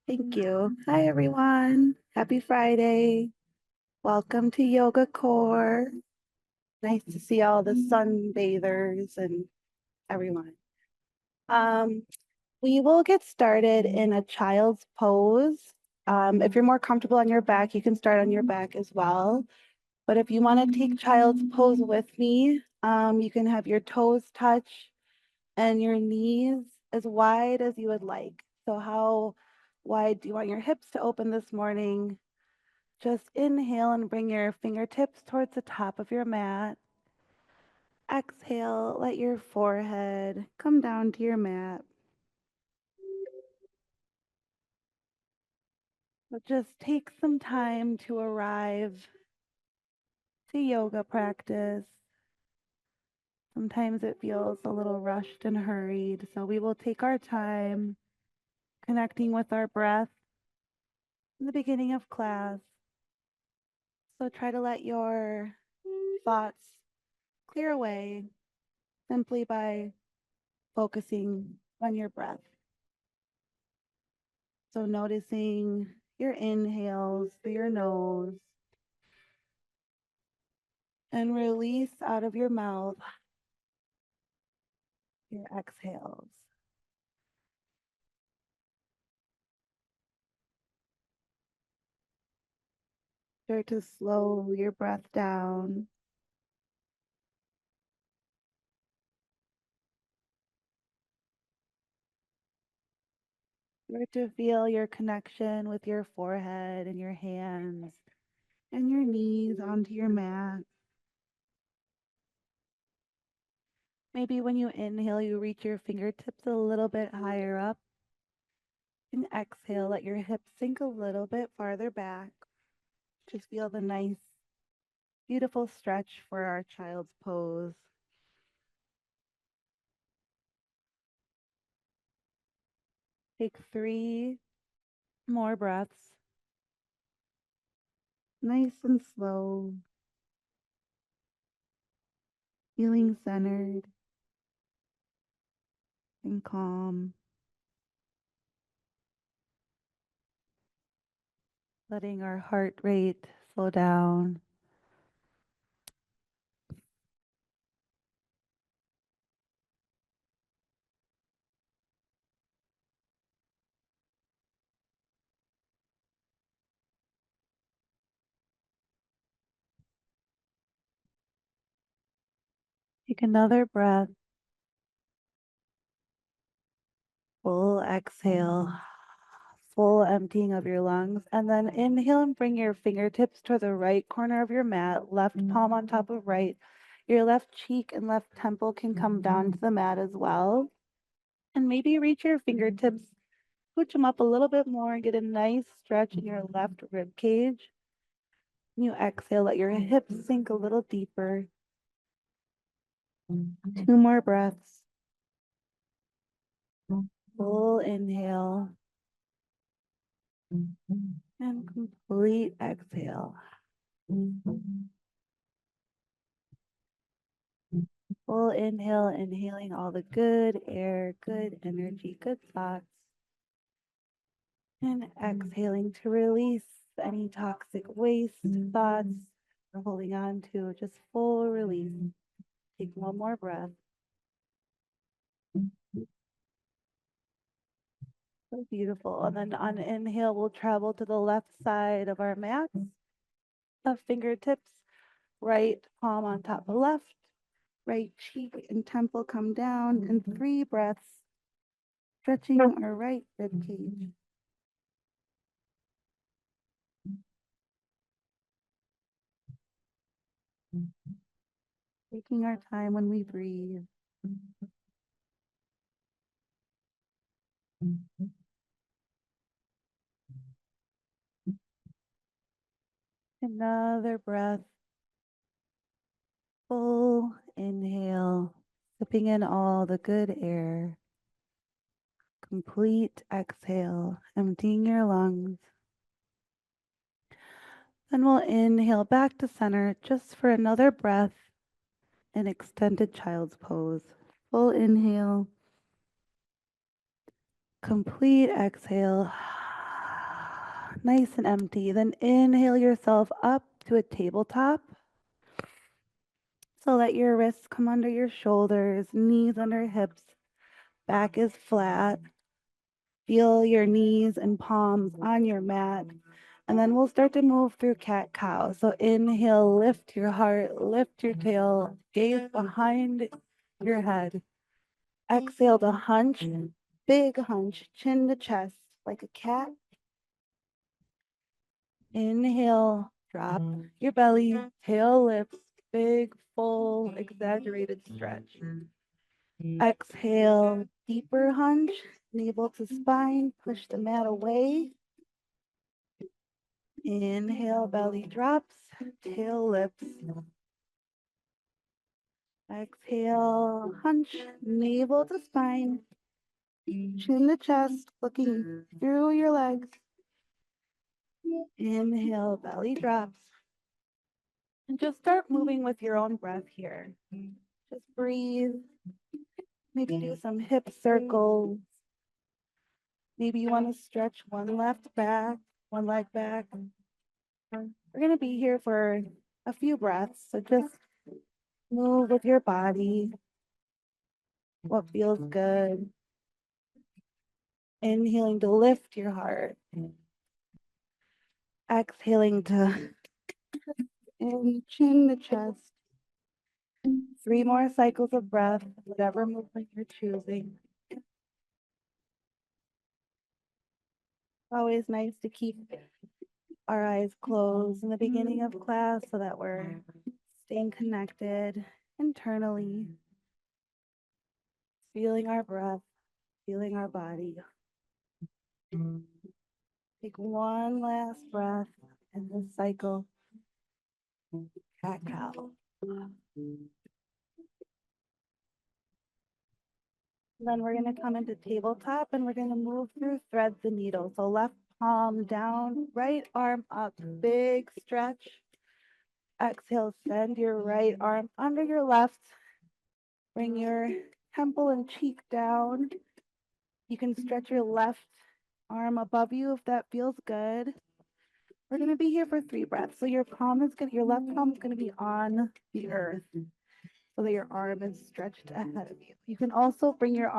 Thank you. Hi, everyone. Happy Friday. Welcome to Yoga Core. Nice to see all the sunbathers and everyone. Um, we will get started in a child's pose. If you're more comfortable on your back, you can start on your back as well. But if you want to take child's pose with me, you can have your toes touch and your knees as wide as you would like. So how wide do you want your hips to open this morning? Just inhale and bring your fingertips towards the top of your mat. Exhale, let your forehead come down to your mat. But just take some time to arrive to yoga practice. Sometimes it feels a little rushed and hurried, so we will take our time connecting with our breath in the beginning of class. So try to let your thoughts clear away simply by focusing on your breath. So noticing your inhales through your nose and release out of your mouth your exhales. Start to slow your breath down. Start to feel your connection with your forehead and your hands and your knees onto your mat. Maybe when you inhale, you reach your fingertips a little bit higher up. And exhale, let your hips sink a little bit farther back. Just feel the nice, beautiful stretch for our child's pose. Take 3 more breaths, nice and slow, feeling centered and calm, letting our heart rate slow down. Take another breath, full exhale, full emptying of your lungs, and then inhale and bring your fingertips to the right corner of your mat, left palm on top of right. Your left cheek and left temple can come down to the mat as well. And maybe reach your fingertips, push them up a little bit more and get a nice stretch in your left rib cage. When you exhale, let your hips sink a little deeper. 2 more breaths. Full inhale and complete exhale. Full inhale, inhaling all the good air, good energy, good thoughts. And exhaling to release any toxic waste thoughts we're holding on to. Just full release. Take 1 more breath. So beautiful. And then on inhale, we'll travel to the left side of our mats. The fingertips, right palm on top of left, right cheek and temple come down, and 3 breaths, stretching our right rib cage. Taking our time when we breathe. Another breath. Full inhale, sipping in all the good air. Complete exhale, emptying your lungs. Then we'll inhale back to center just for another breath in extended child's pose. Full inhale, complete exhale, nice and empty. Then inhale yourself up to a tabletop. So let your wrists come under your shoulders, knees under hips, back is flat. Feel your knees and palms on your mat. And then we'll start to move through cat cow. So inhale, lift your heart, lift your tail, gaze behind your head. Exhale to hunch, big hunch, chin to chest like a cat. Inhale, drop your belly, tail lifts, big, full, exaggerated stretch. Exhale, deeper hunch, navel to spine, push the mat away. Inhale, belly drops, tail lifts. Exhale, hunch, navel to spine, chin to chest, looking through your legs. Inhale, belly drops. And just start moving with your own breath here. Just breathe. Maybe do some hip circles. Maybe you want to stretch one left back, one leg back. We're going to be here for a few breaths. So just move with your body. What feels good. Inhaling to lift your heart. Exhaling to chin the chest. 3 more cycles of breath, whatever movement you're choosing. Always nice to keep our eyes closed in the beginning of class so that we're staying connected internally, feeling our breath, feeling our body. Take one last breath in this cycle. Cat cow. Then we're going to come into tabletop and we're going to move through threads and needles. So left palm down, right arm up, big stretch. Exhale, send your right arm under your left. Bring your temple and cheek down. You can stretch your left arm above you if that feels good. We're going to be here for 3 breaths. So your left palm is going to be on the earth so that your arm is stretched ahead of you. You can also bring your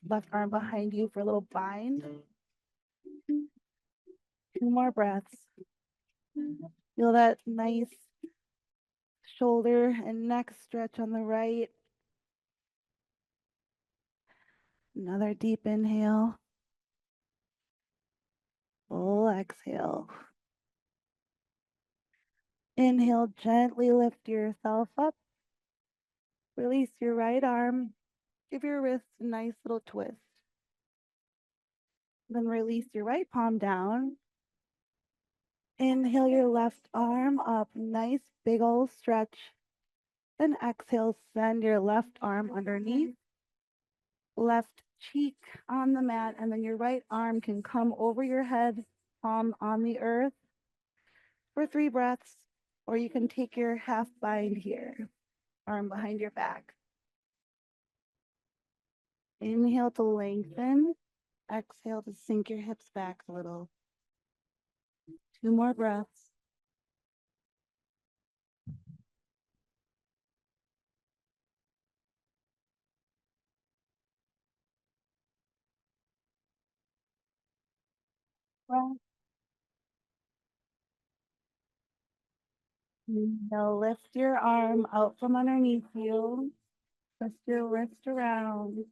left arm behind you for a little bind. 2 more breaths. Feel that nice shoulder and neck stretch on the right. Another deep inhale. Full exhale. Inhale, gently lift yourself up. Release your right arm. Give your wrist a nice little twist. Then release your right palm down. Inhale your left arm up. Nice big old stretch. Then exhale, send your left arm underneath. Left cheek on the mat, and then your right arm can come over your head, palm on the earth for 3 breaths, or you can take your half bind here, arm behind your back. Inhale to lengthen. Exhale to sink your hips back a little. 2 more breaths. Breath. Now lift your arm out from underneath you. Twist your wrist around.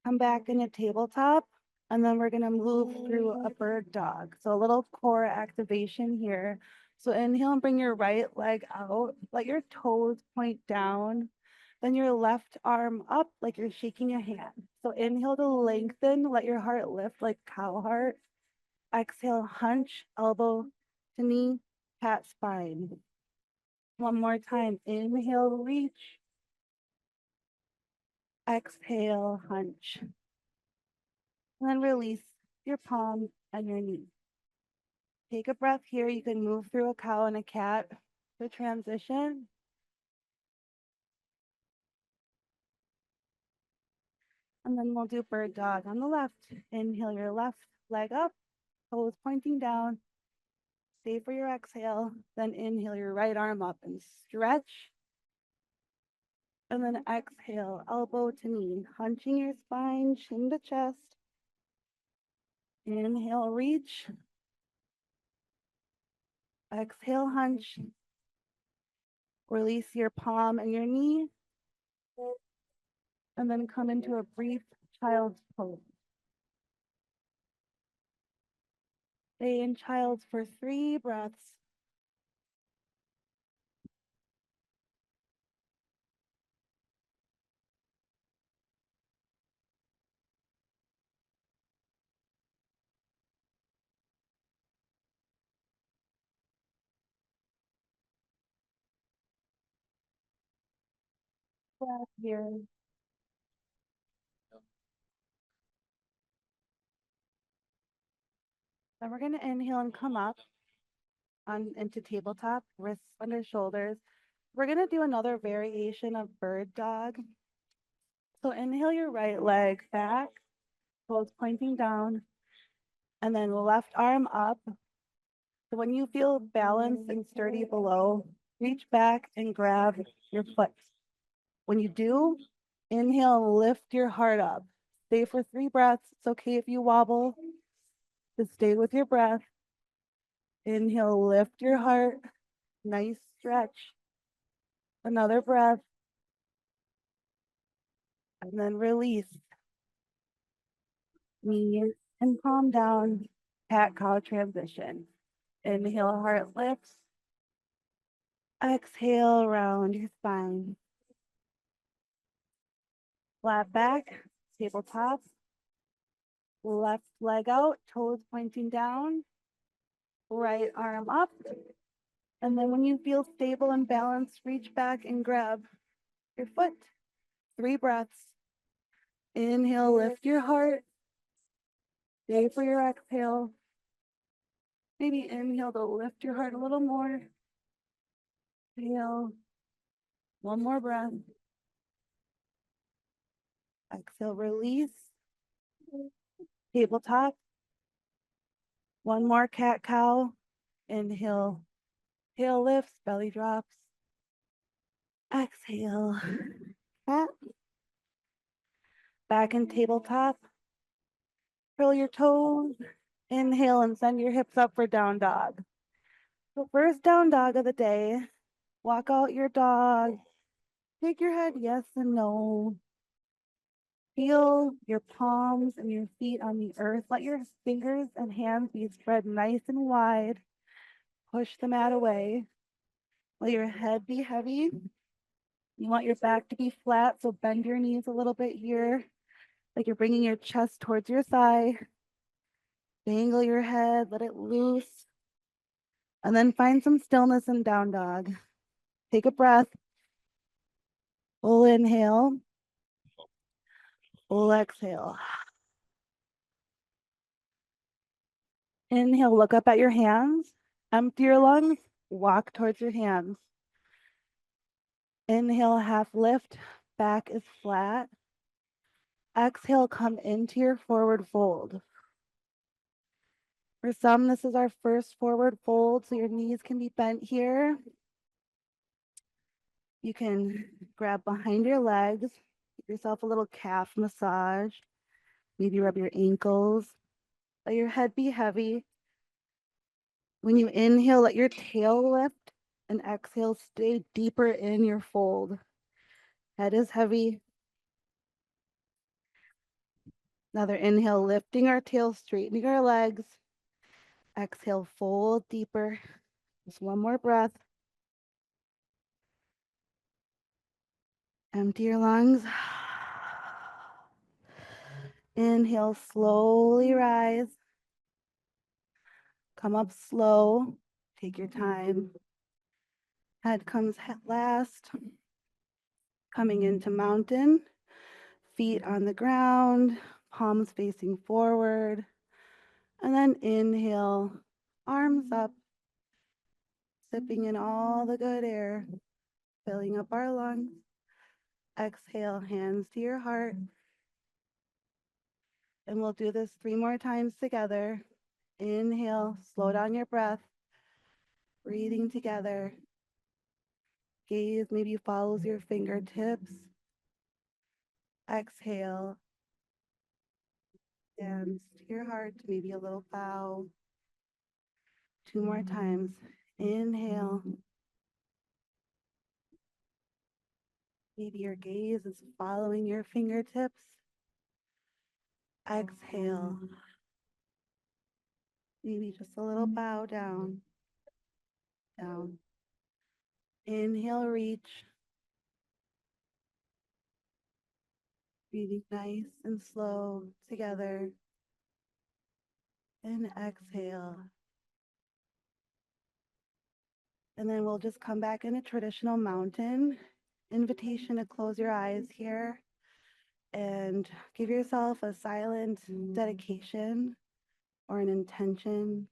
Come back in a tabletop, and then we're gonna move through a bird dog. So a little core activation here. So inhale and bring your right leg out. Let your toes point down. Then your left arm up like you're shaking a hand. So inhale to lengthen, let your heart lift like cow heart. Exhale, hunch, elbow to knee, cat spine. One more time. Inhale, reach. Exhale, hunch. And then release your palm and your knee. Take a breath here. You can move through a cow and a cat to transition. And then we'll do bird dog on the left. Inhale your left leg up. toes pointing down. Stay for your exhale. Then inhale your right arm up and stretch. And then exhale, elbow to knee, hunching your spine, chin to chest. Inhale, reach. Exhale, hunch. Release your palm and your knee. And then come into a brief child's pose. Stay in child's for 3 breaths. Breath here. Then we're going to inhale and come up on into tabletop, wrists under shoulders. We're going to do another variation of bird dog. So inhale your right leg back, toes pointing down, and then left arm up. So when you feel balanced and sturdy below, reach back and grab your foot. When you do, inhale and lift your heart up. Stay for 3 breaths. It's okay if you wobble. Just stay with your breath. Inhale, lift your heart. Nice stretch. Another breath. And then release. Knees and calm down. Cat-cow transition. Inhale, heart lifts. Exhale, round your spine. Flat back, tabletop. Left leg out, toes pointing down. Right arm up. And then when you feel stable and balanced, reach back and grab your foot. 3 breaths. Inhale, lift your heart. Stay for your exhale. Maybe inhale to lift your heart a little more. Exhale. 1 more breath. Exhale, release. Tabletop. 1 more cat cow. Inhale. Tail lifts, belly drops. Exhale. Cat. Back in tabletop. Curl your toes. Inhale and send your hips up for down dog. So first down dog of the day. Walk out your dog. Shake your head yes and no. Feel your palms and your feet on the earth. Let your fingers and hands be spread nice and wide. Push the mat away. Let your head be heavy. You want your back to be flat, so bend your knees a little bit here, like you're bringing your chest towards your thigh. Dangle your head, let it loose. And then find some stillness in down dog. Take a breath. Full inhale. Full exhale. Inhale, look up at your hands. Empty your lungs. Walk towards your hands. Inhale, half lift. Back is flat. Exhale, come into your forward fold. For some, this is our first forward fold, so your knees can be bent here. You can grab behind your legs, give yourself a little calf massage. Maybe rub your ankles. Let your head be heavy. When you inhale, let your tail lift, and exhale, stay deeper in your fold. Head is heavy. Another inhale, lifting our tail, straightening our legs. Exhale, fold deeper. Just 1 more breath. Empty your lungs. Inhale, slowly rise. Come up slow. Take your time. Head comes last. Coming into mountain. Feet on the ground. Palms facing forward. And then inhale, arms up. Sipping in all the good air. Filling up our lungs. Exhale, hands to your heart. And we'll do this 3 more times together. Inhale, slow down your breath, breathing together. Gaze maybe follows your fingertips. Exhale, hands to your heart, maybe a little bow. 2 more times. Inhale. Maybe your gaze is following your fingertips. Exhale. Maybe just a little bow down. Down. Inhale, reach. Breathing nice and slow together. And exhale. And then we'll just come back in a traditional mountain. Invitation to close your eyes here and give yourself a silent dedication or an intention.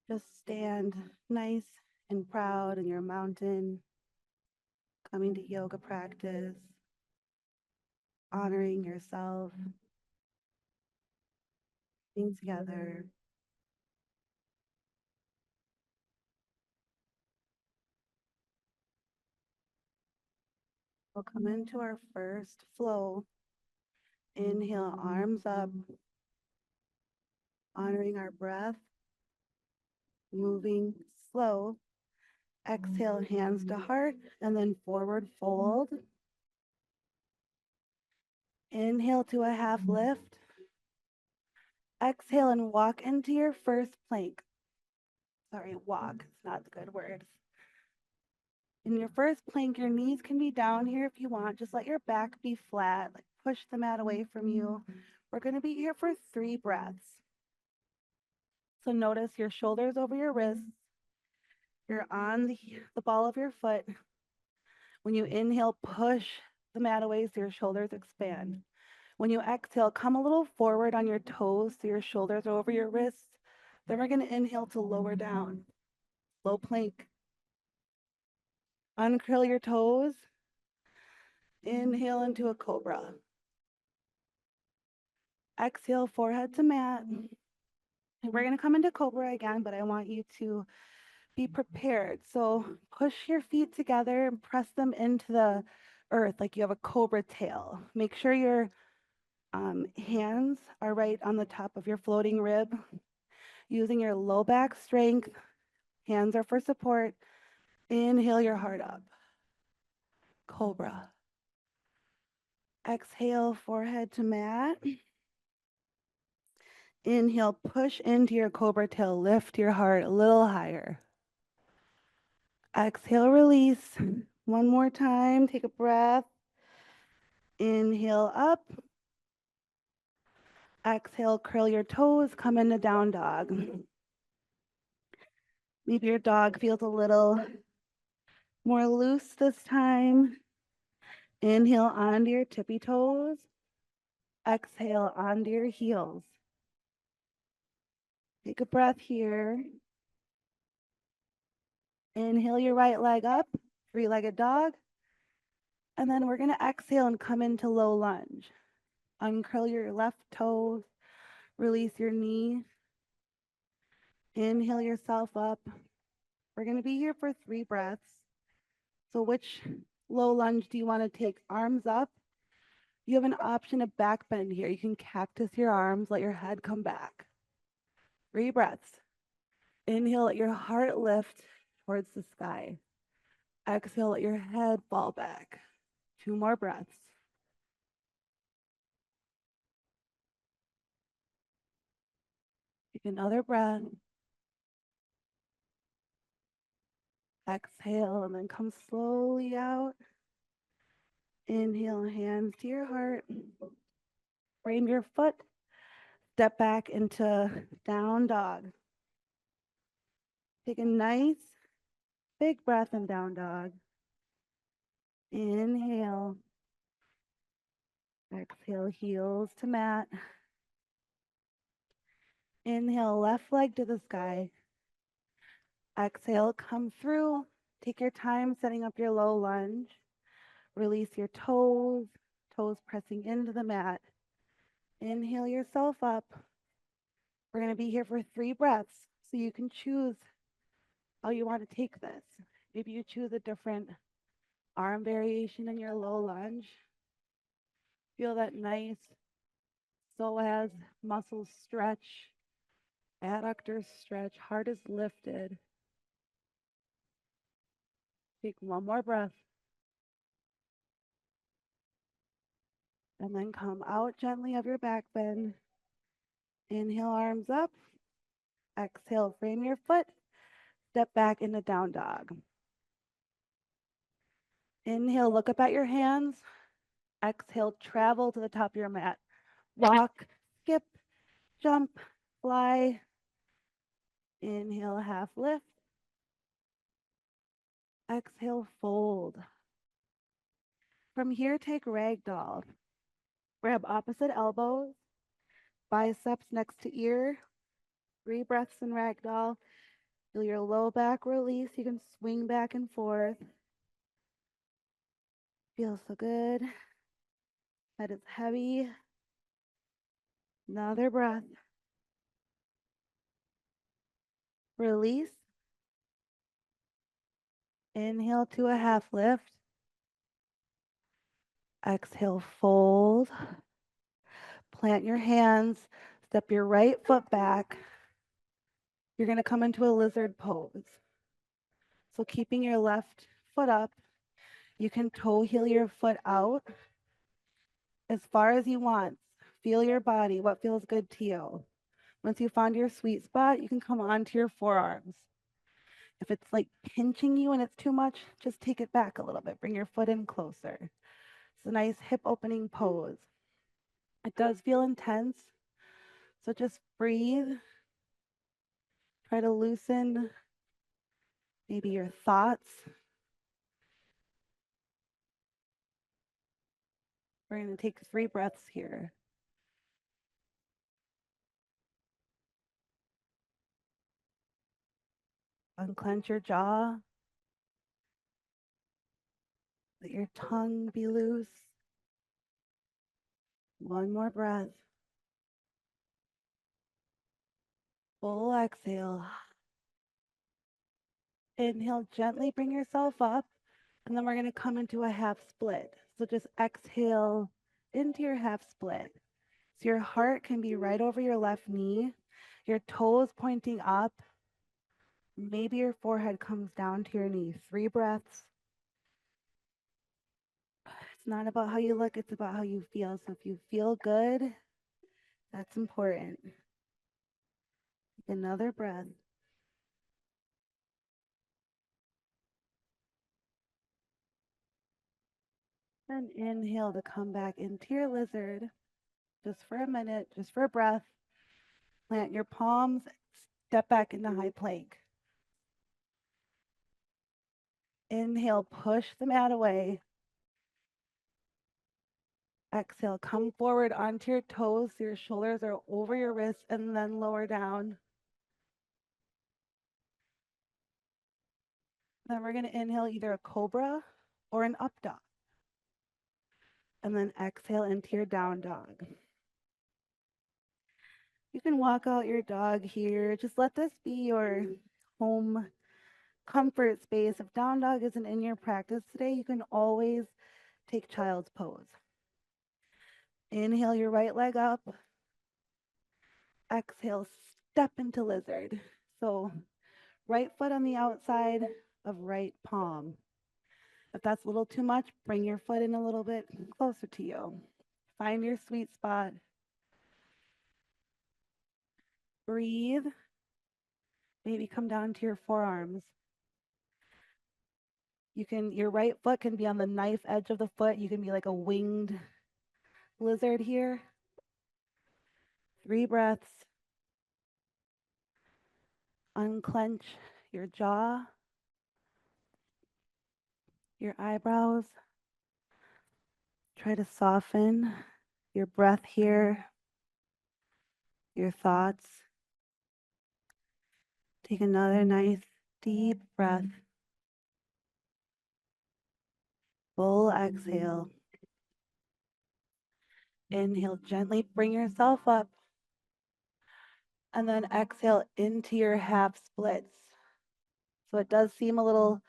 Just stand nice and proud in your mountain, coming to yoga practice, honoring yourself, being together. We'll come into our first flow. Inhale, arms up, honoring our breath, moving slow. Exhale, hands to heart, and then forward fold. Inhale to a half lift. Exhale and walk into your first plank. Sorry, walk, it's not the good word. In your first plank, your knees can be down here if you want. Just let your back be flat, like push the mat away from you. We're going to be here for 3 breaths. So notice your shoulders over your wrists. You're on the ball of your foot. When you inhale, push the mat away so your shoulders expand. When you exhale, come a little forward on your toes so your shoulders are over your wrists. Then we're going to inhale to lower down. Low plank. Uncurl your toes. Inhale into a cobra. Exhale, forehead to mat. And we're going to come into cobra again, but I want you to be prepared. So push your feet together and press them into the earth like you have a cobra tail. Make sure your hands are right on the top of your floating rib. Using your low back strength, hands are for support. Inhale your heart up. Cobra. Exhale, forehead to mat. Inhale, push into your cobra tail. Lift your heart a little higher. Exhale, release. One more time. Take a breath. Inhale up. Exhale, curl your toes. Come into down dog. Maybe your dog feels a little more loose this time. Inhale onto your tippy toes. Exhale onto your heels. Take a breath here. Inhale your right leg up, 3-legged dog. And then we're going to exhale and come into low lunge. Uncurl your left toe, release your knee. Inhale yourself up. We're going to be here for 3 breaths. So which low lunge do you want to take? Arms up. You have an option of back bend here. You can cactus your arms, let your head come back. 3 breaths. Inhale, let your heart lift towards the sky. Exhale, let your head fall back. 2 more breaths. Take another breath. Exhale and then come slowly out. Inhale, hands to your heart. Frame your foot. Step back into down dog. Take a nice big breath in down dog. Inhale. Exhale, heels to mat. Inhale, left leg to the sky. Exhale, come through. Take your time setting up your low lunge. Release your toes, toes pressing into the mat. Inhale yourself up. We're going to be here for 3 breaths, so you can choose how you want to take this. Maybe you choose a different arm variation in your low lunge. Feel that nice psoas muscles stretch, adductors stretch, heart is lifted. Take one more breath. And then come out gently of your back bend. Inhale, arms up. Exhale, frame your foot. Step back into down dog. Inhale, look up at your hands. Exhale, travel to the top of your mat. Walk, skip, jump, fly. Inhale, half lift. Exhale, fold. From here, take ragdoll. Grab opposite elbows, biceps next to ear. 3 breaths in ragdoll. Feel your low back release. You can swing back and forth. Feels so good. Head is heavy. Another breath. Release. Inhale to a half lift. Exhale, fold. Plant your hands. Step your right foot back. You're going to come into a lizard pose. So keeping your left foot up, you can toe heel your foot out as far as you want. Feel your body, what feels good to you. Once you found your sweet spot, you can come onto your forearms. If it's like pinching you and it's too much, just take it back a little bit. Bring your foot in closer. It's a nice hip opening pose. It does feel intense, so just breathe. Try to loosen maybe your thoughts. We're going to take 3 breaths here. Unclench your jaw. Let your tongue be loose. One more breath. Full exhale. Inhale, gently bring yourself up, and then we're going to come into a half split. So just exhale into your half split. So your heart can be right over your left knee, your toes pointing up. Maybe your forehead comes down to your knee. 3 breaths. It's not about how you look, it's about how you feel. So if you feel good, that's important. Take another breath. And inhale to come back into your lizard. Just for a minute, just for a breath. Plant your palms, step back into high plank. Inhale, push the mat away. Exhale, come forward onto your toes. So your shoulders are over your wrists and then lower down. Then we're going to inhale either a cobra or an up dog. And then exhale into your down dog. You can walk out your dog here. Just let this be your home comfort space. If down dog isn't in your practice today, you can always take child's pose. Inhale your right leg up. Exhale, step into lizard. So right foot on the outside of right palm. If that's a little too much, bring your foot in a little bit closer to you. Find your sweet spot. Breathe. Maybe come down to your forearms. Your right foot can be on the knife edge of the foot. You can be like a winged lizard here. 3 breaths. Unclench your jaw, your eyebrows. Try to soften your breath here, your thoughts. Take another nice deep breath. Full exhale. Inhale, gently bring yourself up. And then exhale into your half splits. So it does seem a little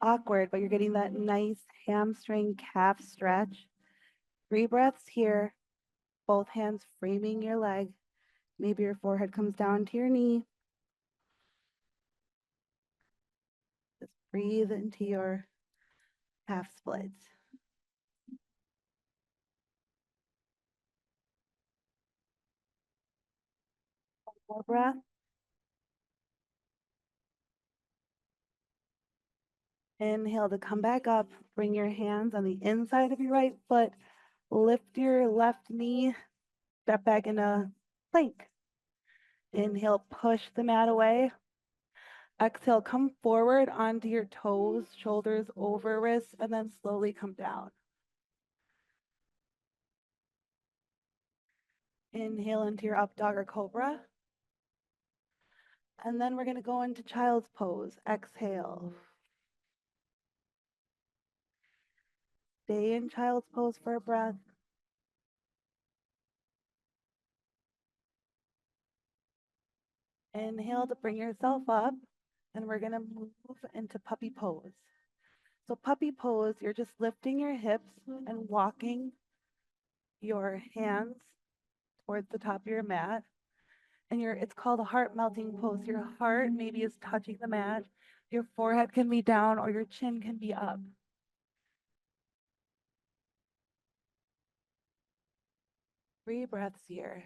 awkward, but you're getting that nice hamstring calf stretch. 3 breaths here, both hands framing your leg. Maybe your forehead comes down to your knee. Just breathe into your half splits. One more breath. Inhale to come back up. Bring your hands on the inside of your right foot. Lift your left knee. Step back in a plank. Inhale, push the mat away. Exhale, come forward onto your toes, shoulders over wrists, and then slowly come down. Inhale into your up dog or cobra. And then we're going to go into child's pose. Exhale. Stay in child's pose for a breath. Inhale to bring yourself up. And we're going to move into puppy pose. So puppy pose, you're just lifting your hips and walking your hands towards the top of your mat. And it's called a heart melting pose. Your heart maybe is touching the mat. Your forehead can be down or your chin can be up. 3 breaths here.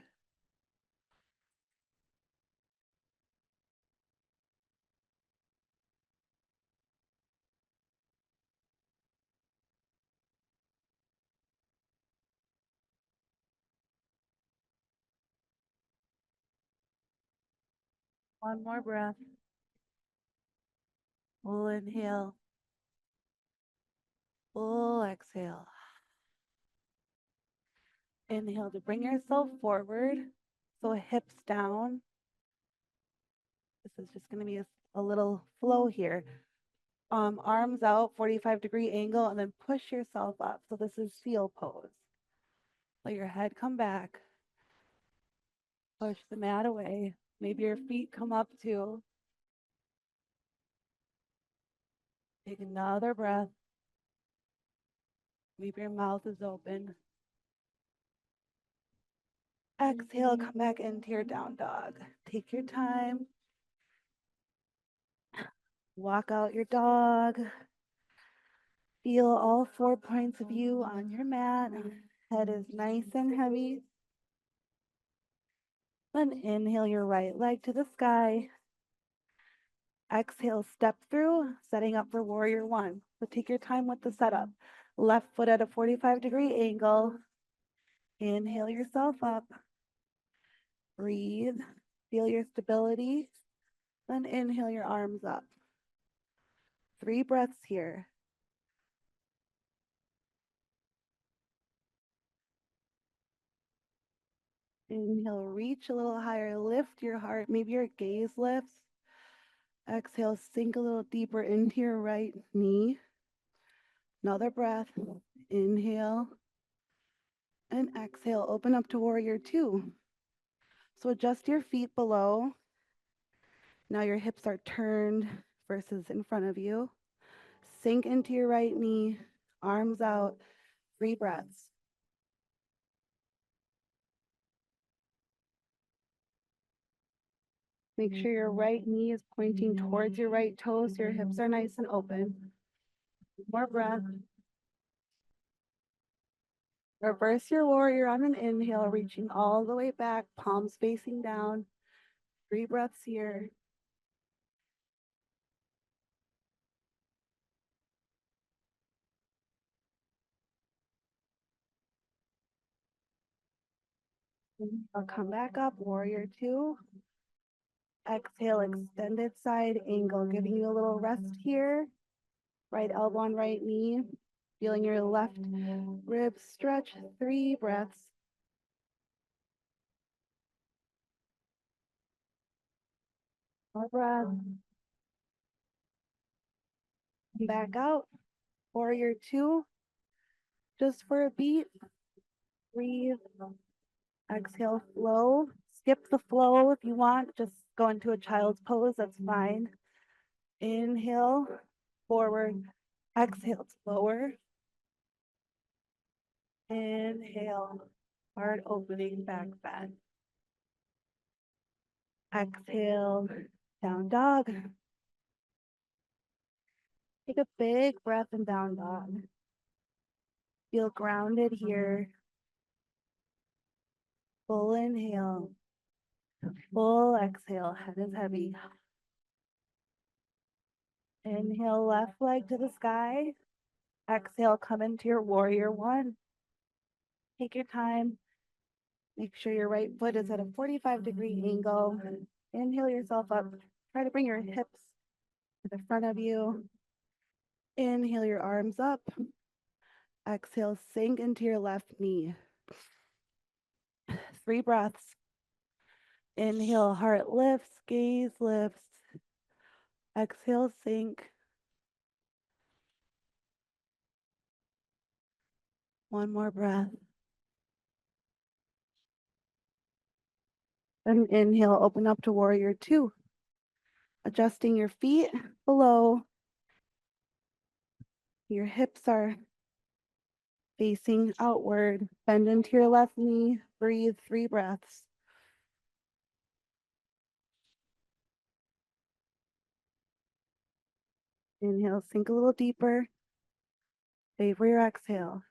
One more breath. Full inhale. Full exhale. Inhale to bring yourself forward. So hips down. This is just going to be a little flow here. Arms out, 45-degree angle, and then push yourself up. So this is seal pose. Let your head come back. Push the mat away. Maybe your feet come up too. Take another breath. Maybe your mouth is open. Exhale, come back into your down dog. Take your time. Walk out your dog. Feel all 4 points of you on your mat. Head is nice and heavy. Then inhale your right leg to the sky. Exhale, step through, setting up for warrior 1. So take your time with the setup. Left foot at a 45-degree angle. Inhale yourself up. Breathe. Feel your stability. Then inhale your arms up. 3 breaths here. Inhale, reach a little higher, lift your heart, maybe your gaze lifts. Exhale, sink a little deeper into your right knee. Another breath. Inhale and exhale, open up to warrior 2. So adjust your feet below. Now your hips are turned versus in front of you. Sink into your right knee, arms out, 3 breaths. Make sure your right knee is pointing towards your right toes. Your hips are nice and open. More breath. Reverse your warrior on an inhale, reaching all the way back, palms facing down. 3 breaths here. I'll come back up, warrior 2. Exhale, extended side angle, giving you a little rest here. Right elbow on right knee. Feeling your left rib stretch. 3 breaths. More breath. Come back out. Warrior 2. Just for a beat. Breathe. Exhale, flow. skip the flow if you want. Just go into a child's pose, that's fine. Inhale, forward. Exhale to lower. Inhale, heart opening, back bend. Exhale, down dog. Take a big breath in down dog. Feel grounded here. Full inhale, full exhale, head is heavy. Inhale, left leg to the sky. Exhale, come into your warrior one. Take your time. Make sure your right foot is at a 45-degree angle. Inhale yourself up. Try to bring your hips to the front of you. Inhale your arms up. Exhale, sink into your left knee. 3 breaths. Inhale, heart lifts, gaze lifts. Exhale, sink. 1 more breath. And inhale, open up to warrior 2. Adjusting your feet below. Your hips are facing outward. Bend into your left knee. Breathe 3 breaths. Inhale, sink a little deeper. Favor your exhale.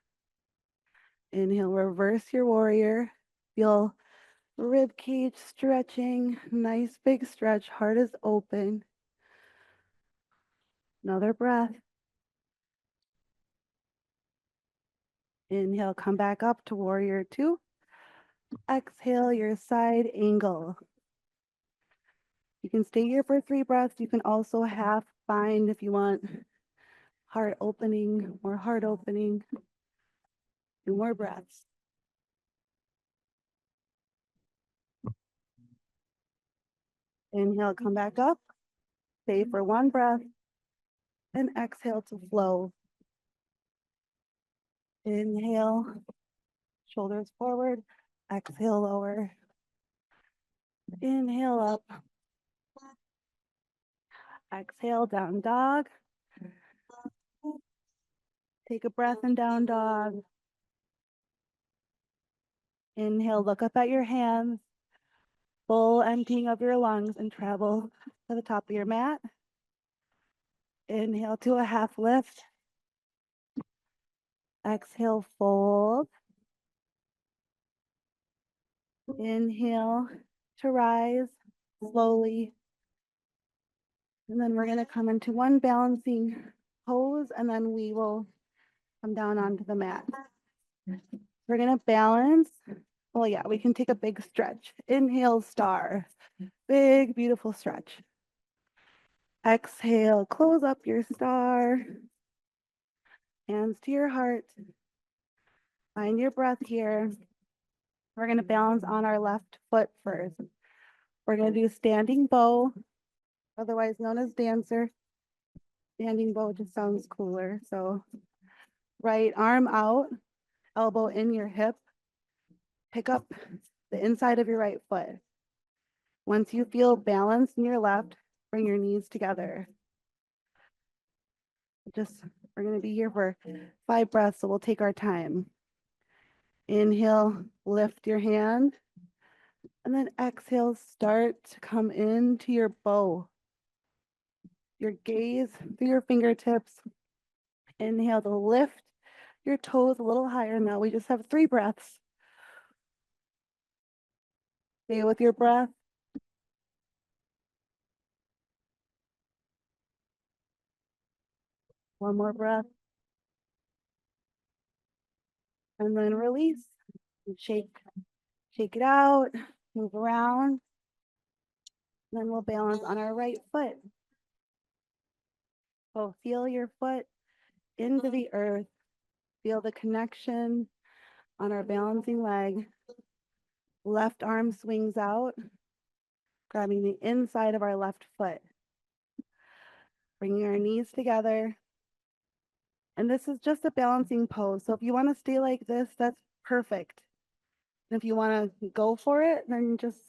Inhale, reverse your warrior. Feel rib cage stretching. Nice big stretch. Heart is open. Another breath. Inhale, come back up to warrior 2. Exhale, your side angle. You can stay here for 3 breaths. You can also half bind if you want. Heart opening, more heart opening. 2 more breaths. Inhale, come back up. Stay for 1 breath. And exhale to flow. Inhale, shoulders forward. Exhale, lower. Inhale up. Exhale, down dog. Take a breath in down dog. Inhale, look up at your hands. Full emptying of your lungs and travel to the top of your mat. Inhale to a half lift. Exhale, fold. Inhale to rise slowly. And then we're going to come into 1 balancing pose, and then we will come down onto the mat. We're going to balance. Well, yeah, we can take a big stretch. Inhale, star. Big, beautiful stretch. Exhale, close up your star. Hands to your heart. Find your breath here. We're going to balance on our left foot first. We're going to do standing bow, otherwise known as dancer. Standing bow just sounds cooler. So right arm out, elbow in your hip. Pick up the inside of your right foot. Once you feel balance in your left, bring your knees together. We're going to be here for 5 breaths, so we'll take our time. Inhale, lift your hand. And then exhale, start to come into your bow. Your gaze through your fingertips. Inhale to lift your toes a little higher. Now we just have 3 breaths. Stay with your breath. One more breath. And then release. And shake it out. Move around. And then we'll balance on our right foot. So feel your foot into the earth. Feel the connection on our balancing leg. Left arm swings out, grabbing the inside of our left foot. Bringing our knees together. And this is just a balancing pose. So if you want to stay like this, that's perfect. And if you want to go for it, then just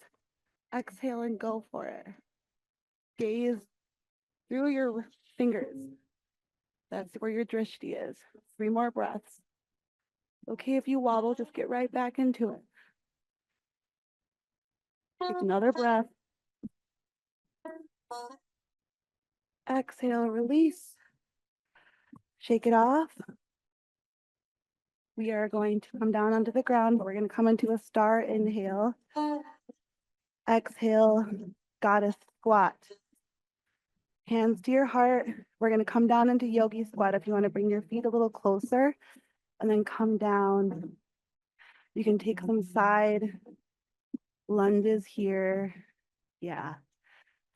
Exhale and go for it. Gaze through your fingers. That's where your drishti is. 3 more breaths. Okay, if you wobble, just get right back into it. Take another breath. Exhale, release. Shake it off. We are going to come down onto the ground, but we're going to come into a star inhale. Exhale, goddess squat. Hands to your heart. We're going to come down into yogi squat. If you want to bring your feet a little closer and then come down. You can take some side lunges here. Yeah,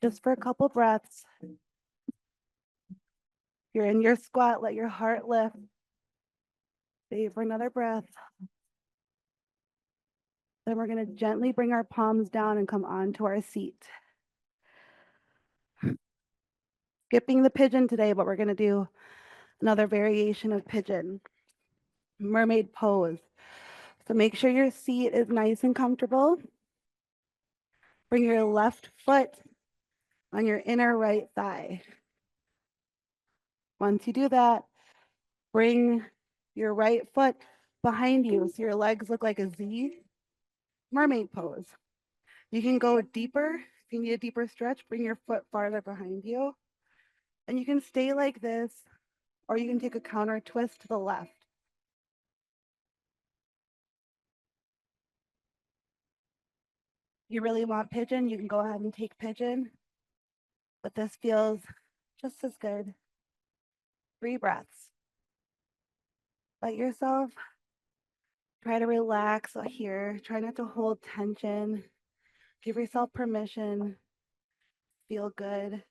just for a couple breaths. You're in your squat, let your heart lift. Stay for another breath. Then we're going to gently bring our palms down and come onto our seat. Skipping the pigeon today, but we're going to do another variation of pigeon. Mermaid pose. So make sure your seat is nice and comfortable. Bring your left foot on your inner right thigh. Once you do that, bring your right foot behind you so your legs look like a Z. Mermaid pose. You can go deeper. If you need a deeper stretch, bring your foot farther behind you. And you can stay like this, or you can take a counter twist to the left. You really want pigeon, you can go ahead and take pigeon, but this feels just as good. 3 breaths. Let yourself try to relax here. Try not to hold tension. Give yourself permission. Feel good.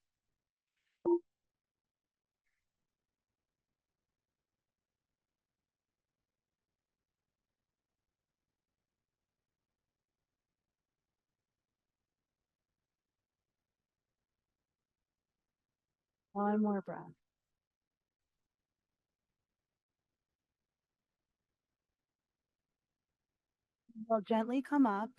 One more breath. We'll gently come up.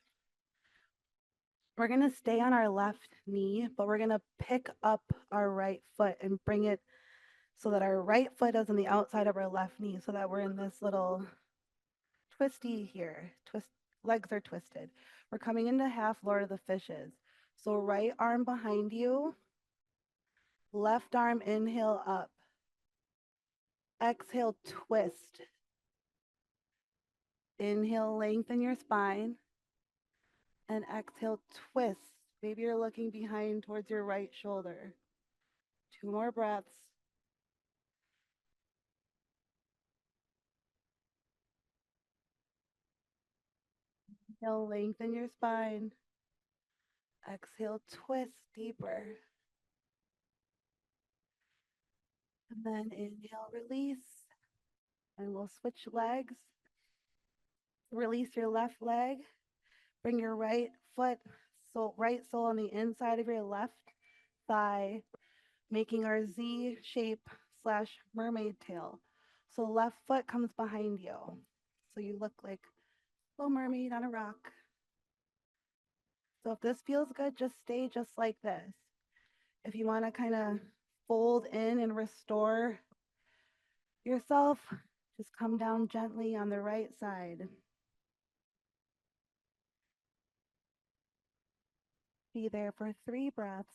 We're going to stay on our left knee, but we're going to pick up our right foot and bring it so that our right foot is on the outside of our left knee, so that we're in this little twisty here. Legs are twisted. We're coming into half Lord of the Fishes. So right arm behind you, left arm inhale up. Exhale, twist. Inhale, lengthen your spine. And exhale, twist. Maybe you're looking behind towards your right shoulder. 2 more breaths. Inhale, lengthen your spine. Exhale, twist deeper. And then inhale, release. And we'll switch legs. Release your left leg. Bring your right foot, right sole on the inside of your left thigh, making our Z shape / mermaid tail. So left foot comes behind you. So you look like a little mermaid on a rock. So if this feels good, just stay just like this. If you want to kind of fold in and restore yourself, just come down gently on the right side. Be there for 3 breaths.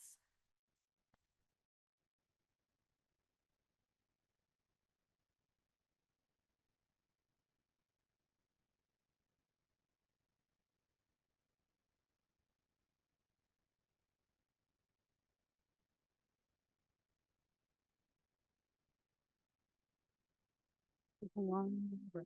One breath.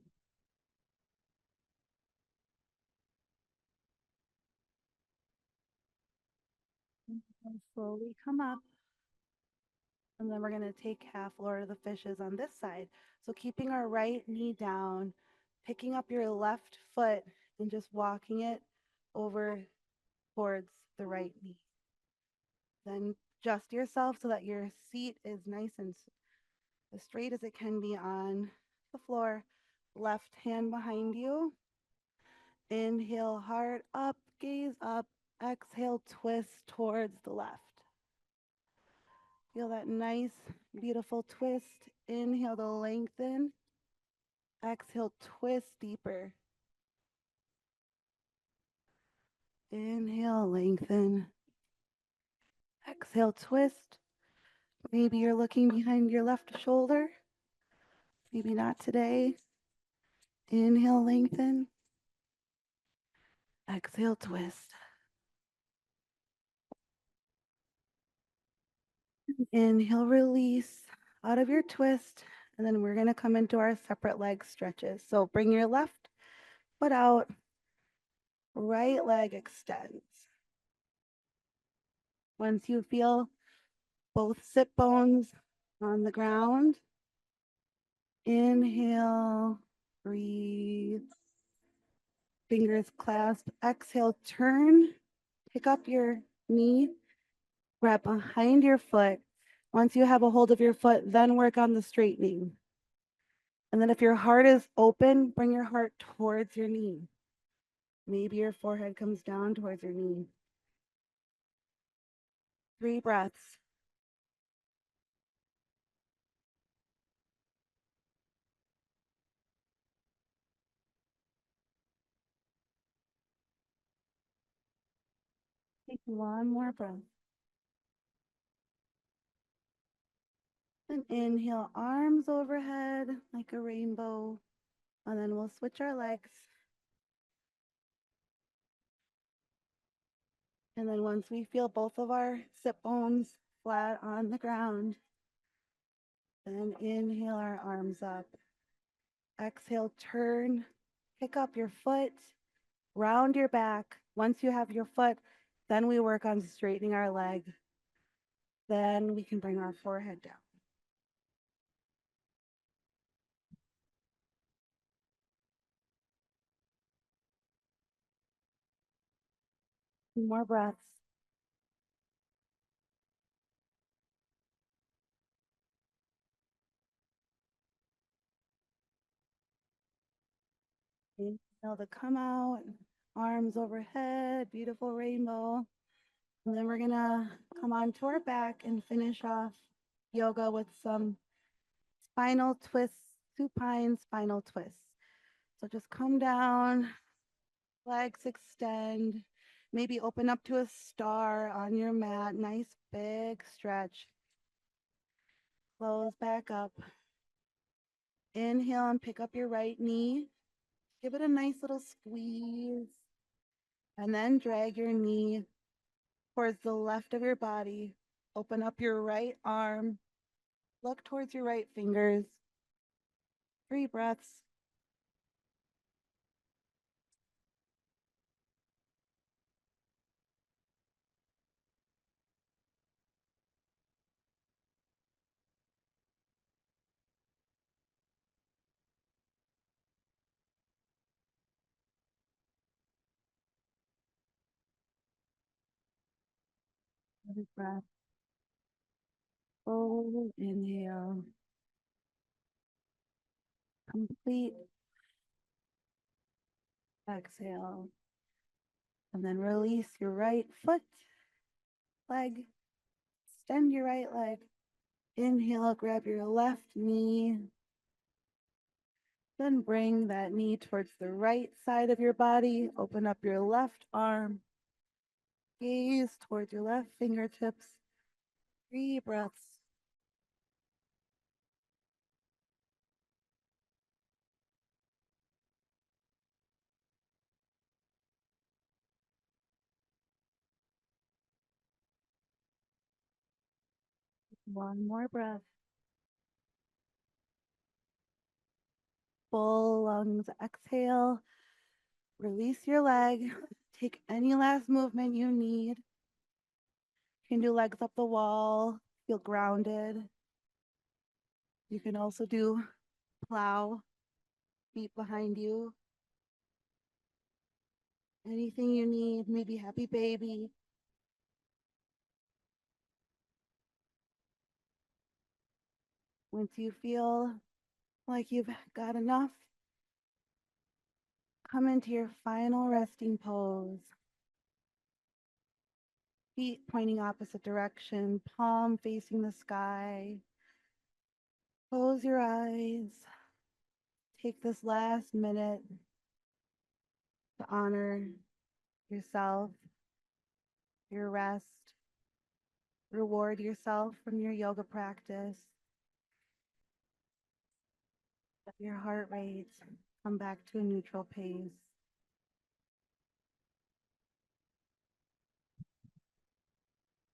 And slowly come up. And then we're going to take half Lord of the Fishes on this side. So keeping our right knee down, picking up your left foot and just walking it over towards the right knee. Then adjust yourself so that your seat is nice and as straight as it can be on the floor. Left hand behind you. Inhale, heart up, gaze up. Exhale, twist towards the left. Feel that nice, beautiful twist. Inhale to lengthen. Exhale, twist deeper. Inhale, lengthen. Exhale, twist. Maybe you're looking behind your left shoulder. Maybe not today. Inhale, lengthen. Exhale, twist. Inhale, release out of your twist. And then we're going to come into our separate leg stretches. So bring your left foot out. Right leg extends. Once you feel both sit bones on the ground, inhale, breathe. Fingers clasp. Exhale, turn. Pick up your knee. Grab behind your foot. Once you have a hold of your foot, then work on the straightening. And then if your heart is open, bring your heart towards your knee. Maybe your forehead comes down towards your knee. 3 breaths. Take 1 more breath. And inhale, arms overhead like a rainbow. And then we'll switch our legs. And then once we feel both of our sit bones flat on the ground, then inhale our arms up. Exhale, turn, pick up your foot, round your back. Once you have your foot, then we work on straightening our leg. Then we can bring our forehead down. More breaths. Inhale to come out, arms overhead, beautiful rainbow. And then we're gonna come onto our back and finish off yoga with some spinal twists, supine spinal twists. So just come down, legs extend, maybe open up to a star on your mat, nice big stretch. Close back up. Inhale and pick up your right knee. Give it a nice little squeeze. And then drag your knee towards the left of your body. Open up your right arm. Look towards your right fingers. 3 breaths. Another breath. Full inhale. Complete exhale. And then release your right foot, leg. Extend your right leg. Inhale, grab your left knee. Then bring that knee towards the right side of your body. Open up your left arm. Gaze towards your left fingertips. 3 breaths. One more breath. Full lungs. Exhale. Release your leg. Take any last movement you need. You can do legs up the wall. Feel grounded. You can also do plow, feet behind you. Anything you need, maybe happy baby. Once you feel like you've got enough, come into your final resting pose. feet pointing opposite direction, palm facing the sky. Close your eyes. Take this last minute to honor yourself, your rest, reward yourself from your yoga practice. Let your heart rate come back to a neutral pace.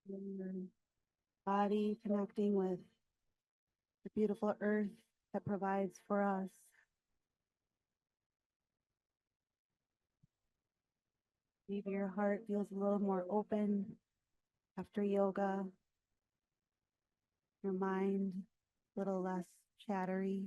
Your body connecting with the beautiful earth that provides for us. Maybe your heart feels a little more open after yoga, your mind a little less chattery.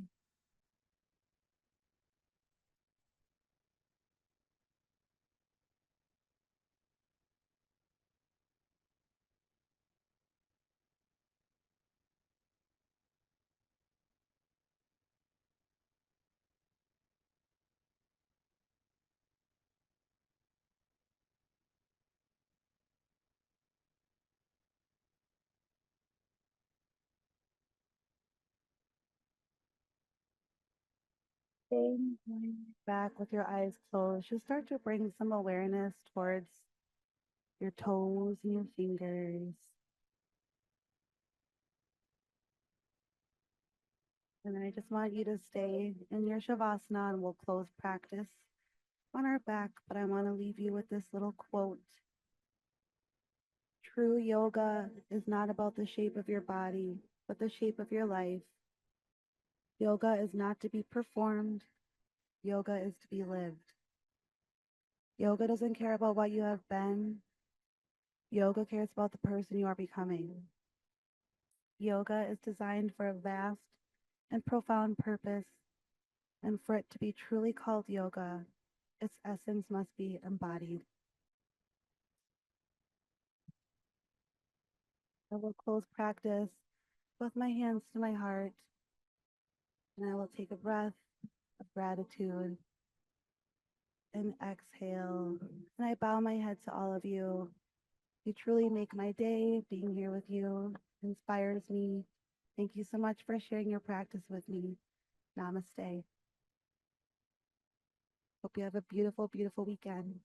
Staying back with your eyes closed, just start to bring some awareness towards your toes and your fingers. And I just want you to stay in your Shavasana and we'll close practice on our back. But I want to leave you with this little quote. True yoga is not about the shape of your body, but the shape of your life. Yoga is not to be performed, yoga is to be lived. Yoga doesn't care about what you have been, yoga cares about the person you are becoming. Yoga is designed for a vast and profound purpose, and for it to be truly called yoga, its essence must be embodied. I will close practice with my hands to my heart, and I will take a breath of gratitude and exhale. And I bow my head to all of you. You truly make my day. Being here with you inspires me. Thank you so much for sharing your practice with me. Namaste. Hope you have a beautiful, beautiful weekend.